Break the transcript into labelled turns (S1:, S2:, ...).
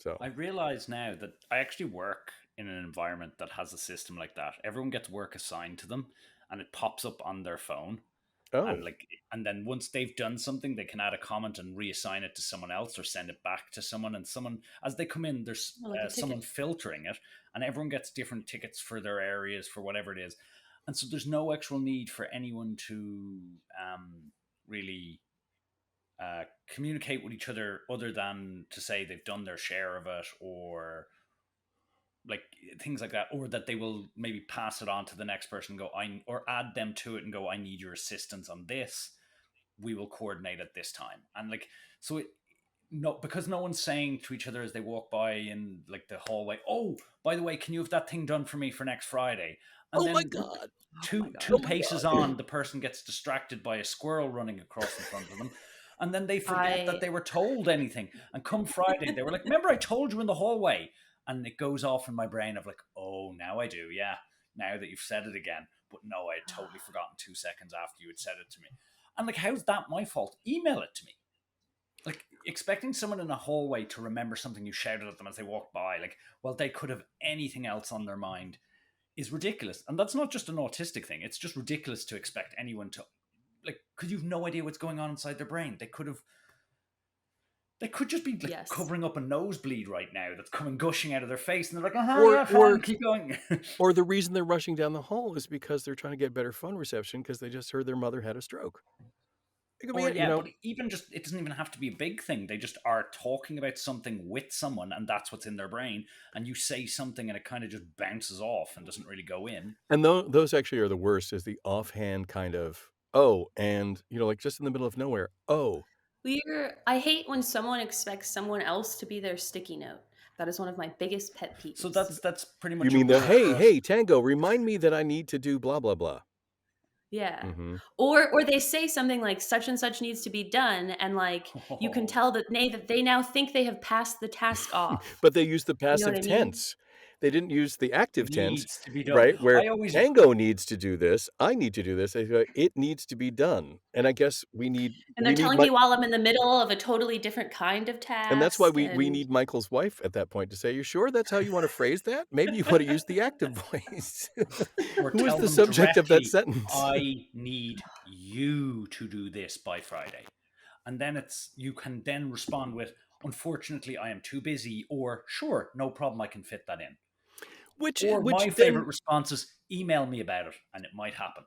S1: So,
S2: I realize now that I actually work in an environment that has a system like that. Everyone gets work assigned to them and it pops up on their phone.
S1: oh,
S2: And then once they've done something, they can add a comment and reassign it to someone else or send it back to someone. And someone, as they come in, there's
S3: Oh, like a
S2: someone
S3: ticket.
S2: filtering it, and everyone gets different tickets for their areas for whatever it is. And so there's no actual need for anyone to really communicate with each other than to say they've done their share of it, or like things like that, or that they will maybe pass it on to the next person and go, I, or add them to it and go, I need your assistance on this, we will coordinate at this time. And like, so it, no, because no one's saying to each other as they walk by in like the hallway, oh, by the way, can you have that thing done for me for next Friday? And
S1: oh my
S2: then
S1: god,
S3: Oh my
S2: two
S1: oh
S3: god.
S1: my
S2: paces
S1: god.
S2: on, the person gets distracted by a squirrel running across in front of them, and then they forget that
S3: I
S2: they were told anything. And come Friday, they were like, remember I told you in the hallway? And it goes off in my brain of like, oh, now I do, yeah, now that you've said it again. But no, I had totally forgotten 2 seconds after you had said it to me. And like, how's that my fault? Email it to me. Like, expecting someone in a hallway to remember something you shouted at them as they walked by, like, well, they could have anything else on their mind, is ridiculous. And that's not just an autistic thing. It's just ridiculous to expect anyone to, like, because you've no idea what's going on inside their brain. They could just be like
S3: yes.
S2: covering up a nosebleed right now that's coming gushing out of their face, and they're like,
S1: Or
S2: yeah,
S1: or
S2: fine, keep going.
S1: or the reason they're rushing down the hall is because they're trying to get better phone reception because they just heard their mother had a stroke. It could be
S2: Or
S1: it,
S2: yeah, but even just, it doesn't even have to be a big thing. They just are talking about something with someone, and that's what's in their brain. And you say something, and it kind of just bounces off and doesn't really go in.
S1: And those actually are the worst. Is the offhand kind of oh, and like just in the middle of nowhere. Oh,
S3: I hate when someone expects someone else to be their sticky note. That is one of my biggest pet
S2: So
S3: peeves.
S2: that's pretty
S1: you
S2: much a
S1: mean the
S2: rule
S1: hey
S2: for us.
S1: hey Tango? Remind me that I need to do blah blah blah.
S3: Yeah.
S1: Hmm.
S3: Or they say something like such and such needs to be done, and like you can
S2: Oh,
S3: tell that they now think they have passed the task off.
S1: But they used the
S3: You know
S1: passive
S3: what I mean?
S1: tense. They didn't use the active tense,
S2: needs to be done.
S1: right? Where
S2: I always
S1: Tango needs to do this, I need to do this. They go, it needs to be done. And I guess we need
S3: And they're
S1: we need
S3: telling me while I'm in the middle of a totally different kind of
S1: and that's why
S3: task,
S1: we
S3: and
S1: need Michael's wife at that point to say, "You sure that's how you want to phrase that? Maybe you want to use the active voice."
S2: or
S1: Who is
S2: tell
S1: the
S2: them
S1: subject of that
S2: directly,
S1: sentence?
S2: I need you to do this by Friday. And then you can then respond with, unfortunately, I am too busy, or sure, no problem, I can fit that in.
S1: Which
S2: Or
S1: which
S2: my
S1: then
S2: favorite response is, email me about it, and it might happen.